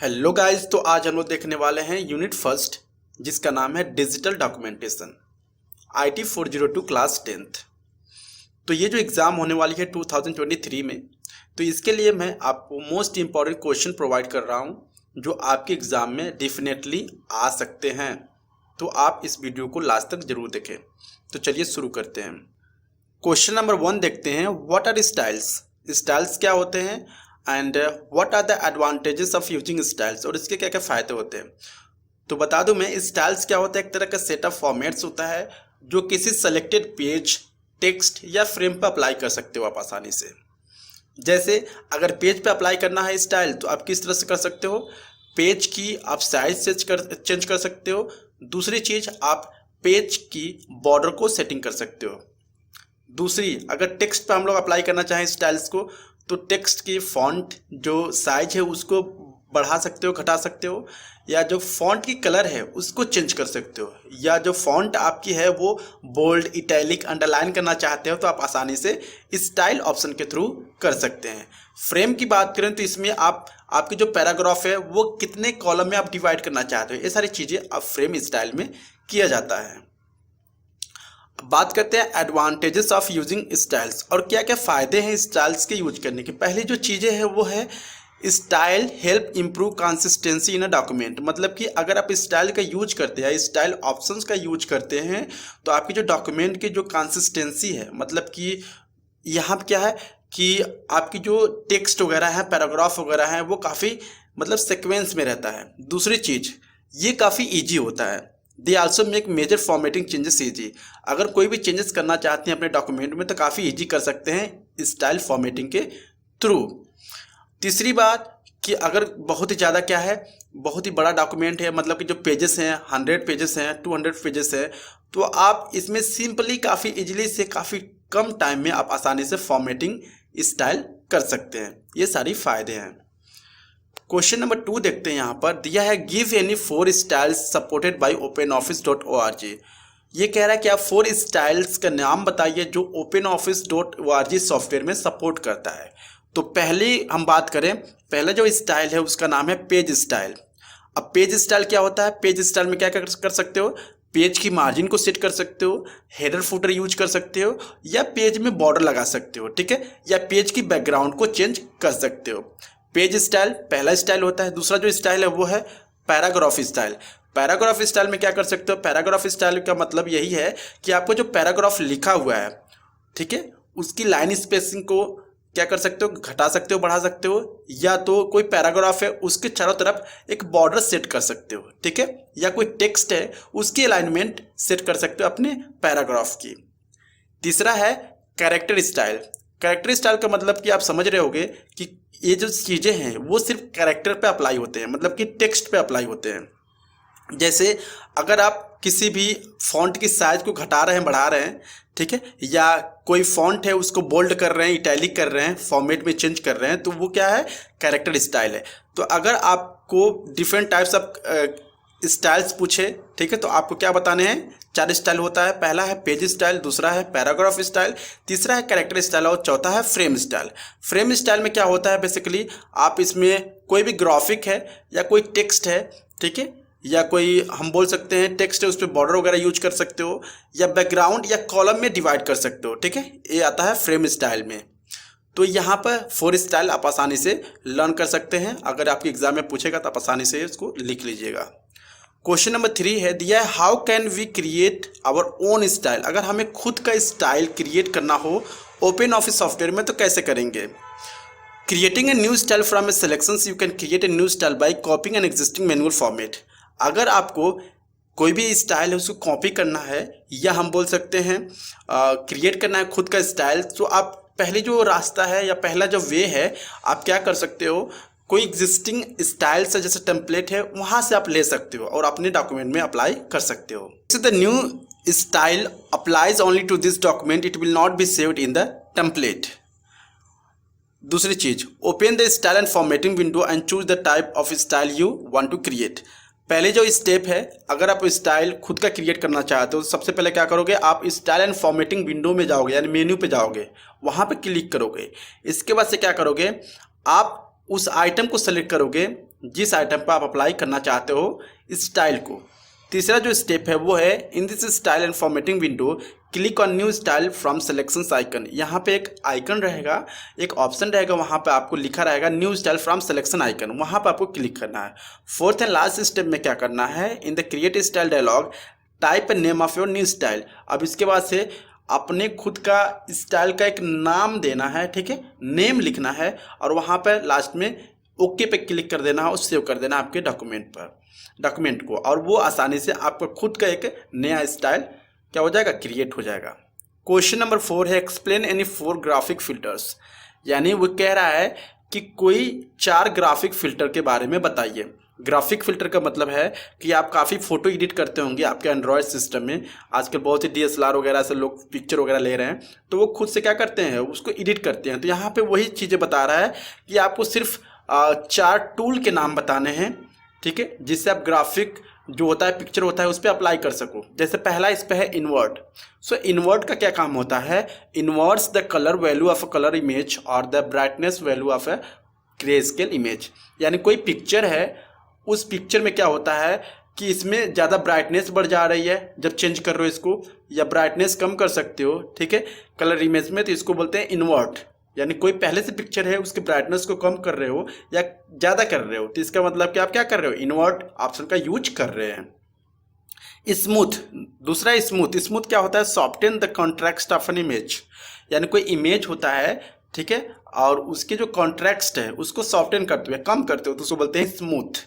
Hello guys, तो आज हम लोग देखने वाले हैं यूनिट फर्स्ट जिसका नाम है digital documentation IT 402 class 10th। तो ये जो एग्ज़ाम होने वाली है 2023 में, तो इसके लिए मैं आपको मोस्ट इम्पॉर्टेंट क्वेश्चन प्रोवाइड कर रहा हूँ जो आपके एग्ज़ाम में डेफिनेटली आ सकते हैं। तो आप इस वीडियो को लास्ट तक ज़रूर देखें। तो चलिए शुरू करते हैं। क्वेश्चन नंबर 1 देखते हैं। What are styles? स्टाइल्स क्या होते हैं and what are the advantages of using styles, और इसके क्या क्या फ़ायदे होते हैं। तो बता दूं मैं, स्टाइल्स क्या होता है, एक तरह का सेट ऑफ फॉर्मेट्स होता है जो किसी सेलेक्टेड पेज, टेक्स्ट या फ्रेम पर अप्लाई कर सकते हो आप आसानी से। जैसे अगर पेज पे अप्लाई करना है स्टाइल, तो आप किस तरह से कर सकते हो, पेज की आप साइज चेंज कर सकते हो। दूसरी चीज़, आप पेज की बॉर्डर को सेटिंग कर सकते हो। दूसरी, अगर टेक्स्ट पे हम लोग अप्लाई करना चाहें स्टाइल्स को, तो टेक्स्ट की फॉन्ट जो साइज है उसको बढ़ा सकते हो, घटा सकते हो, या जो फॉन्ट की कलर है उसको चेंज कर सकते हो, या जो फॉन्ट आपकी है वो बोल्ड, इटैलिक, अंडरलाइन करना चाहते हो तो आप आसानी से स्टाइल ऑप्शन के थ्रू कर सकते हैं। फ्रेम की बात करें तो इसमें आपकी जो पैराग्राफ है वो कितने कॉलम में आप डिवाइड करना चाहते हो, ये सारी चीज़ें अब फ्रेम स्टाइल में किया जाता है। बात करते हैं एडवांटेजेस ऑफ यूजिंग स्टाइल्स, और क्या क्या फ़ायदे हैं स्टाइल्स के यूज करने के। पहली जो चीज़ें हैं वो है style help improve consistency in a document. मतलब कि अगर आप स्टाइल का यूज करते हैं, स्टाइल ऑप्शंस का यूज करते हैं, तो आपकी जो डॉक्यूमेंट की जो कंसिस्टेंसी है, मतलब कि यहाँ पे क्या है कि आपकी जो टेक्स्ट वगैरह है, पैराग्राफ वगैरह है, वो काफ़ी मतलब सीक्वेंस में रहता है। दूसरी चीज़, ये काफ़ी ईजी होता है। They also make major formatting changes easy. अगर कोई भी चेंजेस करना चाहते हैं अपने डॉक्यूमेंट में तो काफ़ी ईजी कर सकते हैं स्टाइल फॉर्मेटिंग के थ्रू। तीसरी बात कि अगर बहुत ही ज़्यादा क्या है, बहुत ही बड़ा डॉक्यूमेंट है, मतलब कि जो पेजेस हैं 100 पेजेस हैं, 200 पेजेस हैं, तो आप इसमें सिंपली काफ़ी इजीली से काफ़ी कम टाइम में आप आसानी से फॉर्मेटिंग स्टाइल कर सकते हैं। ये सारी फ़ायदे हैं। क्वेश्चन नंबर 2 देखते हैं। यहाँ पर दिया है give any 4 styles supported by openoffice.org। ये कह रहा है कि आप 4 स्टाइल्स का नाम बताइए जो openoffice.org सॉफ्टवेयर में सपोर्ट करता है। तो पहले हम बात करें, पहला जो स्टाइल है उसका नाम है पेज स्टाइल। अब पेज स्टाइल क्या होता है? पेज स्टाइल में क्या कर सकते हो, पेज की मार्जिन को सेट कर सकते हो, हेडर फुटर यूज कर सकते हो, या पेज में बॉर्डर लगा सकते हो, ठीक है, या पेज की बैकग्राउंड को चेंज कर सकते हो। पेज स्टाइल पहला स्टाइल होता है। दूसरा जो स्टाइल है वो है पैराग्राफ स्टाइल। पैराग्राफ स्टाइल में क्या कर सकते हो, पैराग्राफ स्टाइल का मतलब यही है कि आपको जो पैराग्राफ लिखा हुआ है, ठीक है, उसकी लाइन स्पेसिंग को क्या कर सकते हो, घटा सकते हो, बढ़ा सकते हो, या तो कोई पैराग्राफ है उसके चारों तरफ एक बॉर्डर सेट कर सकते हो, ठीक है, या कोई टेक्स्ट है उसकी अलाइनमेंट सेट कर सकते हो अपने पैराग्राफ की। तीसरा है कैरेक्टर स्टाइल। कैरेक्टर स्टाइल का मतलब कि आप समझ रहे होंगे कि ये जो चीज़ें हैं वो सिर्फ कैरेक्टर पे अप्लाई होते हैं, मतलब कि टेक्स्ट पे अप्लाई होते हैं। जैसे अगर आप किसी भी फॉन्ट की साइज को घटा रहे हैं, बढ़ा रहे हैं, ठीक है, या कोई फॉन्ट है उसको बोल्ड कर रहे हैं, इटैलिक कर रहे हैं, फॉर्मेट में चेंज कर रहे हैं, तो वो क्या है, कैरेक्टर स्टाइल है। तो अगर आपको डिफरेंट टाइप्स ऑफ स्टाइल्स पूछे, ठीक है, तो आपको क्या बताने हैं, 4 स्टाइल होता है। पहला है पेज स्टाइल, दूसरा है पैराग्राफ स्टाइल, तीसरा है कैरेक्टर स्टाइल, और चौथा है फ्रेम स्टाइल। फ्रेम स्टाइल में क्या होता है, बेसिकली आप इसमें कोई भी ग्राफिक है या कोई टेक्स्ट है, ठीक है, या कोई हम बोल सकते हैं टेक्स्ट है, उस पर बॉर्डर वगैरह यूज कर सकते हो, या बैकग्राउंड या कॉलम में डिवाइड कर सकते हो, ठीक है, ये आता है फ्रेम स्टाइल में। तो यहाँ पर 4 स्टाइल आप आसानी से लर्न कर सकते हैं। अगर आपके एग्जाम में पूछेगा तो आप आसानी से इसको लिख लीजिएगा। क्वेश्चन नंबर 3 है दिया है how can we create our own style. अगर हमें खुद का स्टाइल क्रिएट करना हो ओपन ऑफिस सॉफ्टवेयर में तो कैसे करेंगे। Creating a new style from a selections, you can create a new style by copying an existing manual format. अगर आपको कोई भी स्टाइल है उसको कॉपी करना है, या हम बोल सकते हैं क्रिएट करना है खुद का स्टाइल, तो आप पहले जो रास्ता है या पहला जो वे है, आप क्या कर सकते हो, कोई एग्जिस्टिंग स्टाइल से जैसे टेम्पलेट है वहाँ से आप ले सकते हो और अपने डॉक्यूमेंट में अप्लाई कर सकते हो। The new style applies only to this document, it will not be saved in the template. दूसरी चीज, open the style and formatting window and choose the type of style you want to create. पहले जो step है, अगर आप style खुद का create करना चाहते हो, सबसे पहले क्या करोगे, आप स्टाइल एंड फॉर्मेटिंग विंडो में जाओगे, यानी मेन्यू पे जाओगे, वहाँ पे क्लिक करोगे। इसके बाद से क्या करोगे, आप उस आइटम को सेलेक्ट करोगे जिस आइटम पर आप अप्लाई करना चाहते हो स्टाइल को। तीसरा जो स्टेप है वो है in this style and formatting window click on new style from selection icon. यहाँ पे एक आइकन रहेगा, एक ऑप्शन रहेगा, वहाँ पे आपको लिखा रहेगा new style from selection icon, वहाँ पे आपको क्लिक करना है। फोर्थ एंड लास्ट स्टेप में क्या करना है, in the create style dialog type name of your new style. अब इसके बाद से अपने खुद का स्टाइल का एक नाम देना है, ठीक है, नेम लिखना है और वहाँ पर लास्ट में ओके पे क्लिक कर देना है और सेव कर देना आपके डॉक्यूमेंट को, और वो आसानी से आपका खुद का एक नया स्टाइल क्या हो जाएगा, क्रिएट हो जाएगा। क्वेश्चन नंबर 4 है एक्सप्लेन एनी 4 ग्राफिक फिल्टर्स, यानी वो कह रहा है कि कोई 4 ग्राफिक फिल्टर के बारे में बताइए। ग्राफिक फिल्टर का मतलब है कि आप काफ़ी फ़ोटो एडिट करते होंगे आपके एंड्रॉयड सिस्टम में। आजकल बहुत ही DSLR वगैरह से लोग पिक्चर वगैरह ले रहे हैं, तो वो खुद से क्या करते हैं, उसको एडिट करते हैं। तो यहाँ पे वही चीज़ें बता रहा है कि आपको सिर्फ 4 टूल के नाम बताने हैं, ठीक है, जिससे आप ग्राफिक जो होता है, पिक्चर होता है, उस पर अप्लाई कर सको। जैसे पहला इस पे है इन्वर्ट। सो इन्वर्ट का क्या काम होता है, inverts the colour value of a colour image और the brightness value of a grey scale image. यानी कोई पिक्चर है, उस पिक्चर में क्या होता है कि इसमें ज़्यादा ब्राइटनेस बढ़ जा रही है जब चेंज कर रहे हो इसको, या ब्राइटनेस कम कर सकते हो, ठीक है, कलर इमेज में, तो इसको बोलते हैं इन्वर्ट। यानी कोई पहले से पिक्चर है उसकी ब्राइटनेस को कम कर रहे हो या ज़्यादा कर रहे हो, तो इसका मतलब कि आप क्या कर रहे हो, इन्वर्ट ऑप्शन का यूज कर रहे हैं। स्मूथ, दूसरा स्मूथ क्या होता है, soften the contrast of an image. यानी कोई इमेज होता है, ठीक है, और उसके जो कॉन्ट्रास्ट है उसको सॉफ्टन करते हुए, कम करते हो, तो उसको बोलते हैं स्मूथ।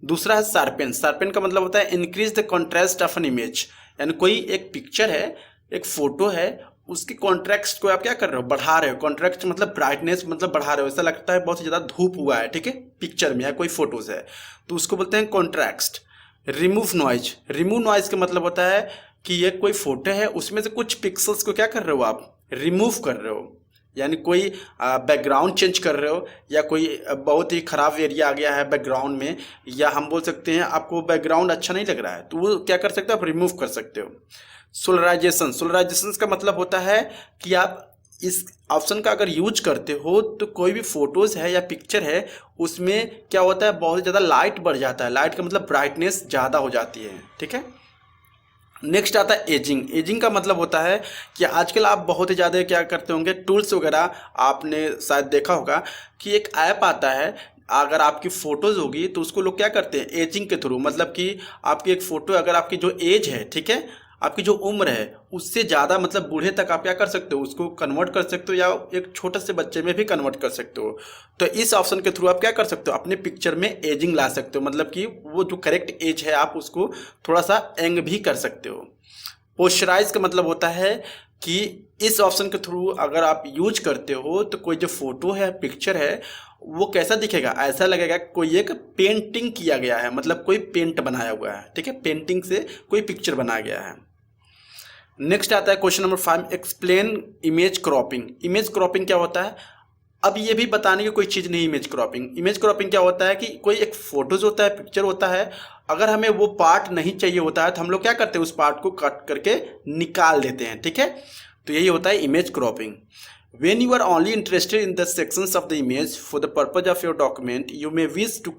दूसरा है शार्पन का मतलब होता है increase the contrast of an image. यानी कोई एक पिक्चर है, एक फोटो है, उसकी कॉन्ट्रास्ट को आप क्या कर रहे हो, बढ़ा रहे हो। कॉन्ट्रास्ट मतलब ब्राइटनेस मतलब बढ़ा रहे हो, ऐसा लगता है बहुत ज़्यादा धूप हुआ है, ठीक है, पिक्चर में या कोई फोटोज है, तो उसको बोलते हैं कॉन्ट्रास्ट। रिमूव नॉइज का मतलब होता है कि ये कोई फोटो है, उसमें से कुछ पिक्सल्स को क्या कर रहे हो, आप रिमूव कर रहे हो। यानी कोई बैकग्राउंड चेंज कर रहे हो, या कोई बहुत ही ख़राब एरिया आ गया है बैकग्राउंड में, या हम बोल सकते हैं आपको बैकग्राउंड अच्छा नहीं लग रहा है, तो वो क्या कर सकते हो, आप रिमूव कर सकते हो। सोलराइजेशन का मतलब होता है कि आप इस ऑप्शन का अगर यूज करते हो तो कोई भी फोटोज़ है या पिक्चर है उसमें क्या होता है, बहुत ज़्यादा लाइट बढ़ जाता है। लाइट का मतलब ब्राइटनेस ज़्यादा हो जाती है, ठीक है। नेक्स्ट आता है एजिंग का मतलब होता है कि आजकल आप बहुत ही ज़्यादा क्या करते होंगे, टूल्स वगैरह आपने शायद देखा होगा कि एक ऐप आता है, अगर आपकी फ़ोटोज़ होगी तो उसको लोग क्या करते हैं एजिंग के थ्रू, मतलब कि आपकी एक फ़ोटो, अगर आपकी जो एज है, ठीक है, आपकी जो उम्र है उससे ज़्यादा, मतलब बूढ़े तक आप क्या कर सकते हो, उसको कन्वर्ट कर सकते हो, या एक छोटे से बच्चे में भी कन्वर्ट कर सकते हो। तो इस ऑप्शन के थ्रू आप क्या कर सकते हो, अपने पिक्चर में एजिंग ला सकते हो, मतलब कि वो जो करेक्ट एज है आप उसको थोड़ा सा यंग भी कर सकते हो। पोस्चराइज का मतलब होता है कि इस ऑप्शन के थ्रू अगर आप यूज करते हो तो कोई जो फोटो है, पिक्चर है, वो कैसा दिखेगा, ऐसा लगेगा कोई एक पेंटिंग किया गया है, मतलब कोई पेंट बनाया हुआ है, ठीक है, पेंटिंग से कोई पिक्चर बनाया गया है। नेक्स्ट आता है question number 5 explain image cropping क्या होता है। अब ये भी बताने की कोई चीज़ नहीं। इमेज क्रॉपिंग क्या होता है कि कोई एक फोटोज होता है, पिक्चर होता है, अगर हमें वो पार्ट नहीं चाहिए होता है तो हम लोग क्या करते हैं, उस पार्ट को कट करके निकाल देते हैं, ठीक है, तो यही होता है image cropping. When you are only interested in the sections of the image for the purpose of your document, you may wish to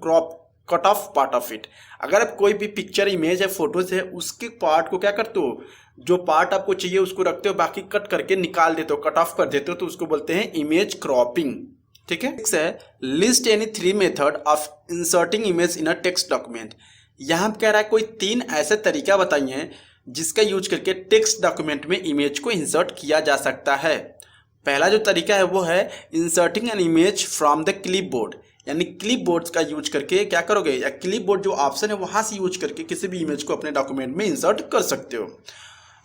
cut off part of it। अगर आप कोई भी पिक्चर, इमेज है, फोटोज है, उसके part को क्या करते हो, जो पार्ट आपको चाहिए उसको रखते हो, बाकी कट करके निकाल देते हो, कट ऑफ कर देते हो, तो उसको बोलते हैं इमेज क्रॉपिंग, ठीक है। नेक्स्ट है list any 3 method of inserting image in a text document. यहाँ कह रहा है कोई 3 ऐसे तरीका बताइए जिसका यूज करके टेक्स्ट डॉक्यूमेंट में इमेज को इंसर्ट किया जा सकता है। पहला जो तरीका है वो है inserting an image from the clipboard. यानी क्लिपबोर्ड का यूज करके क्या करोगे, या क्लिपबोर्ड जो ऑप्शन है वहाँ से यूज करके किसी भी इमेज को अपने डॉक्यूमेंट में इंसर्ट कर सकते हो।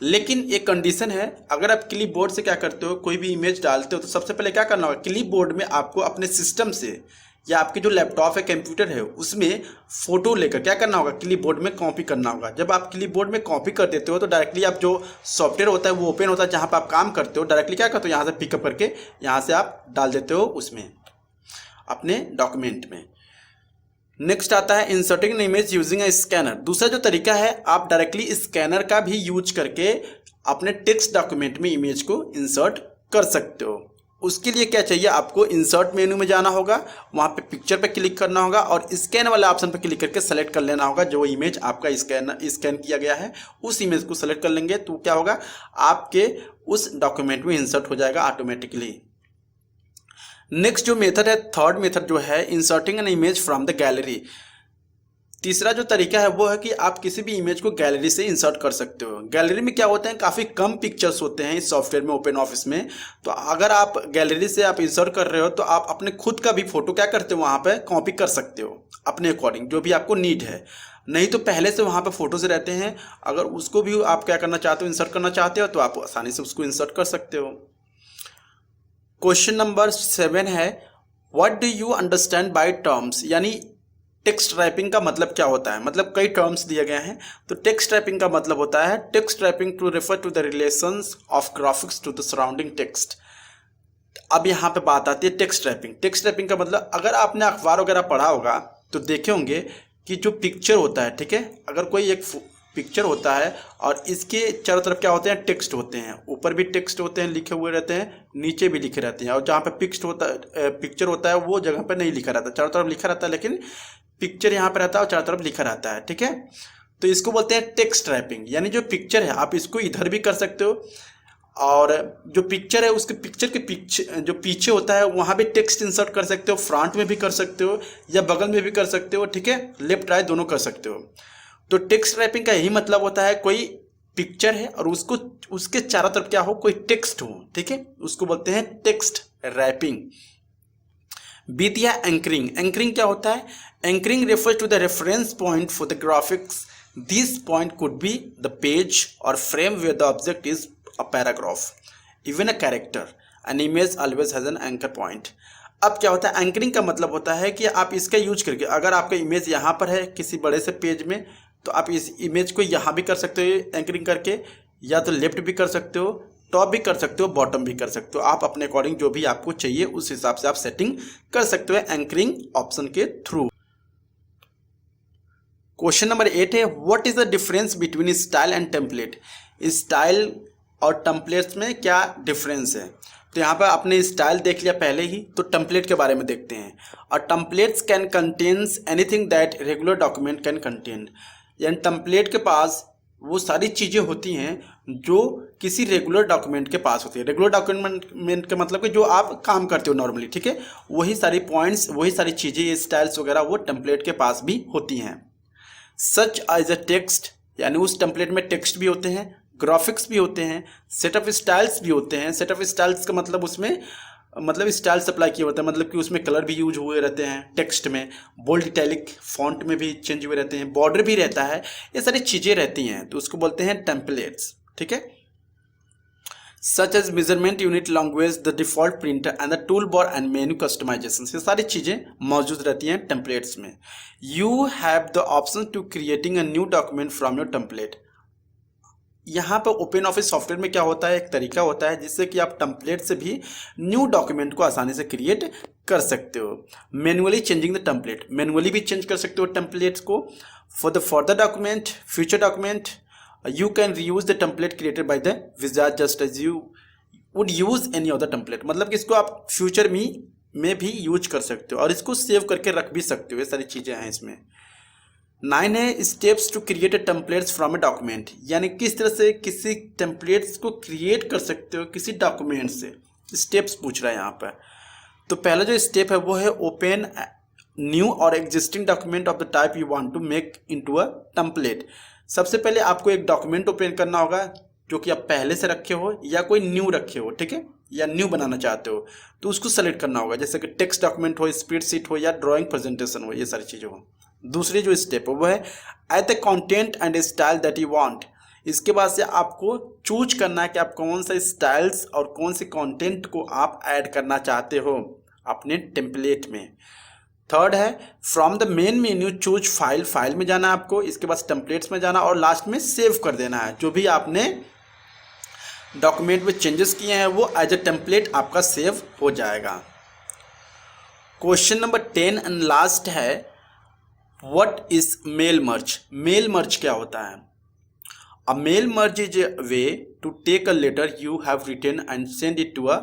लेकिन एक कंडीशन है, अगर आप क्लिपबोर्ड से क्या करते हो, कोई भी इमेज डालते हो तो सबसे पहले क्या करना होगा, क्लिपबोर्ड में आपको अपने सिस्टम से या आपके जो लैपटॉप है, कंप्यूटर है, उसमें फोटो लेकर क्या करना होगा, क्लिपबोर्ड में कॉपी करना होगा। जब आप क्लिपबोर्ड में कॉपी कर देते हो तो डायरेक्टली आप जो सॉफ्टवेयर होता है वो ओपन होता है जहाँ पर आप काम करते हो, डायरेक्टली क्या करते हो, यहाँ से पिकअप करके यहाँ से आप डाल देते हो उसमें अपने डॉक्यूमेंट में। नेक्स्ट आता है inserting an image using a scanner. दूसरा जो तरीका है, आप डायरेक्टली स्कैनर का भी यूज करके अपने टेक्स्ट डॉक्यूमेंट में इमेज को इंसर्ट कर सकते हो। उसके लिए क्या चाहिए, आपको इंसर्ट मेनू में जाना होगा, वहाँ पे पिक्चर पे क्लिक करना होगा और स्कैन वाले ऑप्शन पे क्लिक करके सेलेक्ट कर लेना होगा। जो इमेज आपका स्कैन किया गया है उस इमेज को सेलेक्ट कर लेंगे तो क्या होगा, आपके उस डॉक्यूमेंट में इंसर्ट हो जाएगा ऑटोमेटिकली। नेक्स्ट जो मेथड है, थर्ड मेथड जो है inserting an image from the gallery. तीसरा जो तरीका है वो है कि आप किसी भी इमेज को गैलरी से इंसर्ट कर सकते हो। गैलरी में क्या होता है, काफ़ी कम पिक्चर्स होते हैं इस सॉफ्टवेयर में, ओपन ऑफिस में। तो अगर आप गैलरी से आप इंसर्ट कर रहे हो तो आप अपने खुद का भी फोटो क्या करते हो, वहाँ पे कॉपी कर सकते हो अपने अकॉर्डिंग, जो भी आपको नीड है। नहीं तो पहले से वहाँ पे फोटोज रहते हैं, अगर उसको भी आप क्या करना चाहते हो, इंसर्ट करना चाहते हो, तो आप आसानी से उसको इंसर्ट कर सकते हो। क्वेश्चन नंबर 7 है, what do you understand by terms, यानी टेक्स्ट रैपिंग का मतलब क्या होता है। मतलब कई टर्म्स दिए गए हैं। तो टेक्स्ट रैपिंग का मतलब होता है text wrapping to refer to the relations of graphics to the surrounding text. अब यहाँ पे बात आती है टेक्स्ट रैपिंग। टेक्स्ट रैपिंग का मतलब, अगर आपने अखबार वगैरह पढ़ा होगा तो देखे होंगे कि जो पिक्चर होता है, ठीक है, अगर कोई एक पिक्चर होता है और इसके चारों तरफ क्या होते हैं, टेक्स्ट होते हैं। ऊपर भी टेक्स्ट होते हैं, लिखे हुए रहते हैं, नीचे भी लिखे रहते हैं। और जहाँ पे पिक्चर होता है वो जगह पे नहीं लिखा रहता, चारों तरफ लिखा रहता है, लेकिन पिक्चर यहाँ पे रहता है और चारों तरफ लिखा रहता है, ठीक है। तो इसको बोलते हैं टेक्स्ट रैपिंग। यानी जो पिक्चर है आप इसको इधर भी कर सकते हो, और जो पिक्चर है उसके पिक्चर के पीछे जो पीछे होता है वहाँ भी टेक्स्ट इंसर्ट कर सकते हो, फ्रंट में भी कर सकते हो या बगल में भी कर सकते हो, ठीक है, लेफ्ट राइट दोनों कर सकते हो। तो टेक्स्ट रैपिंग का यही मतलब होता है, कोई पिक्चर है और उसको उसके चारों तरफ क्या हो, कोई टेक्स्ट हो, ठीक है, उसको बोलते हैं टेक्स्ट रैपिंग। बी दिया एंकरिंग। एंकरिंग क्या होता है, anchoring refers to the reference point for the graphics. This point could be the page or frame where the object is a paragraph, even a character. An image always has an anchor point. अब क्या होता है, anchoring का मतलब होता है कि आप इसका यूज करके, अगर आपका इमेज यहाँ पर है किसी बड़े से पेज में, तो आप इस इमेज को यहाँ भी कर सकते हो एंकरिंग करके, या तो लेफ्ट भी कर सकते हो, टॉप भी कर सकते हो, बॉटम भी कर सकते हो। आप अपने अकॉर्डिंग जो भी आपको चाहिए उस हिसाब से आप सेटिंग कर सकते हो एंकरिंग ऑप्शन के थ्रू। क्वेश्चन नंबर 8 है, what is the difference between style and template. Style और टेम्पलेट्स में क्या डिफरेंस है। तो यहाँ पर आपने स्टाइल देख लिया पहले ही, तो टेम्पलेट के बारे में देखते हैं। और templates can contains anything that regular document can contain. यानी टेम्पलेट के पास वो सारी चीज़ें होती हैं जो किसी रेगुलर डॉक्यूमेंट के पास होती है। रेगुलर डॉक्यूमेंट का मतलब कि जो आप काम करते हो नॉर्मली, ठीक है, वही सारी पॉइंट्स, वही सारी चीज़ें, स्टाइल्स वगैरह वो टेम्पलेट के पास भी होती हैं। सच एज अ टेक्स्ट, यानी उस टेम्पलेट में टेक्स्ट भी होते हैं, ग्राफिक्स भी होते हैं, सेट ऑफ स्टाइल्स भी होते हैं। सेट ऑफ स्टाइल्स का मतलब उसमें स्टाइल अप्लाई किए होते हैं, मतलब कि उसमें कलर भी यूज हुए रहते हैं, टेक्स्ट में बोल्ड इटैलिक फॉन्ट में भी चेंज हुए रहते हैं, बॉर्डर भी रहता है, ये सारी चीज़ें रहती हैं, तो उसको बोलते हैं टेम्पलेट्स, ठीक है। Such as measurement unit, language, the default printer and the tool bar and menu customization, ये सारी चीज़ें मौजूद रहती हैं टेम्पलेट्स में। You have the option to creating a new document from your template. यहाँ पर ओपन ऑफिस सॉफ्टवेयर में क्या होता है, एक तरीका होता है जिससे कि आप टेम्पलेट से भी न्यू डॉक्यूमेंट को आसानी से क्रिएट कर सकते हो। Manually changing the template, manually भी चेंज कर सकते हो टेम्पलेट्स को। For the document, future document, you can reuse the template created by the wizard just as you would use any other template. मतलब कि इसको आप फ्यूचर में भी यूज कर सकते हो और इसको सेव करके रख भी सकते हो, ये सारी चीज़ें हैं इसमें। 9 है, steps to create a templates from a document. यानी किस तरह से किसी टेम्पलेट्स को क्रिएट कर सकते हो किसी डॉक्यूमेंट से, स्टेप्स पूछ रहा है यहाँ पर। तो पहला जो स्टेप है वो है ओपन न्यू और existing document of the type you want to make into a template. सबसे पहले आपको एक डॉक्यूमेंट ओपन करना होगा जो कि आप पहले से रखे हो या कोई न्यू रखे हो, ठीक है, या न्यू बनाना चाहते हो, तो उसको सेलेक्ट करना होगा, जैसे कि टेक्स्ट डॉक्यूमेंट हो, स्प्रेडशीट हो या ड्राइंग प्रेजेंटेशन हो, ये सारी चीज़ें हो। दूसरी जो स्टेप है वो है at the content and style that you want. इसके बाद से आपको चूज करना है कि आप कौन सा स्टाइल्स और कौन से कंटेंट को आप ऐड करना चाहते हो अपने टेम्पलेट में। थर्ड है from the main menu choose file, file में जाना है आपको, इसके बाद टेम्पलेट्स में जाना और लास्ट में सेव कर देना है। जो भी आपने डॉक्यूमेंट में चेंजेस किए हैं वो एज अ टेम्पलेट आपका सेव हो जाएगा। क्वेश्चन नंबर 10 एंड लास्ट है, what is mail merge. Mail merge क्या होता है। A mail merge is a way to take a letter you have written and send it to a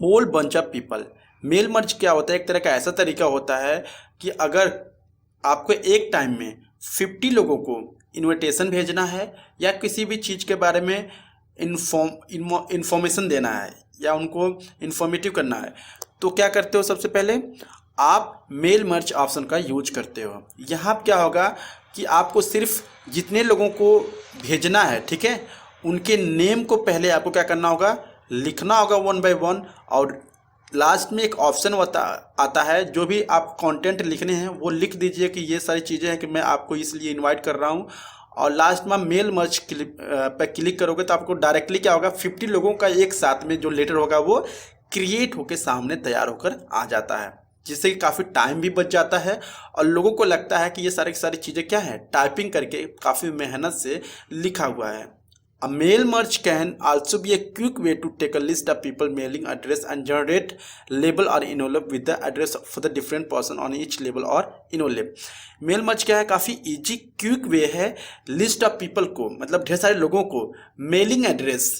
whole bunch of people. Mail merge क्या होता है, एक तरह का ऐसा तरीका होता है कि अगर आपको एक टाइम में 50 लोगों को इनविटेशन भेजना है या किसी भी चीज़ के बारे में इन्फॉर्मेशन देना है या उनको इन्फॉर्मेटिव करना है, तो क्या करते हो, सबसे पहले आप मेल मर्ज ऑप्शन का यूज करते हो। यहाँ क्या होगा कि आपको सिर्फ जितने लोगों को भेजना है, ठीक है, उनके नेम को पहले आपको क्या करना होगा, लिखना होगा 1 बाय 1, और लास्ट में एक ऑप्शन आता है, जो भी आप कंटेंट लिखने हैं वो लिख दीजिए कि ये सारी चीज़ें हैं कि मैं आपको इसलिए इनवाइट कर रहा हूँ। और लास्ट में मेल मर्ज पर क्लिक करोगे तो आपको डायरेक्टली क्या होगा, 50 लोगों का एक साथ में जो लेटर होगा वो क्रिएट होकर सामने तैयार होकर आ जाता है, जिससे कि काफ़ी टाइम भी बच जाता है और लोगों को लगता है कि ये सारी चीज़ें क्या है, टाइपिंग करके काफ़ी मेहनत से लिखा हुआ है। A mail merge can also be a quick way to take a list of people mailing address and generate label or envelope with the address for the different person on each label or envelope। Mail merge क्या है, काफ़ी easy quick way है list of people को, मतलब ढेर सारे लोगों को मेलिंग एड्रेस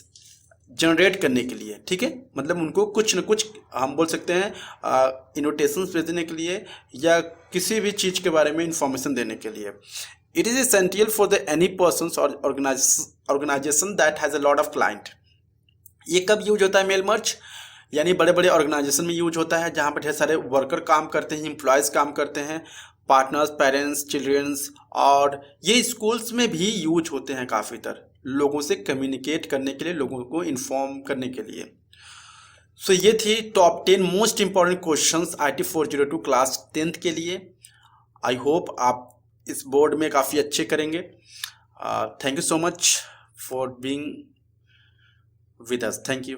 जनरेट करने के लिए, ठीक है, मतलब उनको कुछ न कुछ हम बोल सकते हैं इन्विटेशंस भेजने के लिए या किसी भी चीज़ के बारे में इंफॉर्मेशन देने के लिए। It is essential for the any persons or organization that has a lot of client। ये कब यूज होता है मेल मर्ज, यानी बड़े बड़े ऑर्गेनाइजेशन में यूज होता है जहाँ पर ढेर सारे वर्कर काम करते हैं, एम्प्लॉयज़ काम करते हैं, पार्टनर्स, पेरेंट्स, चिल्ड्रंस, और ये स्कूल्स में भी यूज होते हैं काफ़ी तरह, लोगों से कम्युनिकेट करने के लिए, लोगों को इन्फॉर्म करने के लिए। सो ये थी top 10 most important questions IT 402 class 10th के लिए। आई होप आप इस बोर्ड में काफ़ी अच्छे करेंगे। Thank you so much for being with us. Thank you.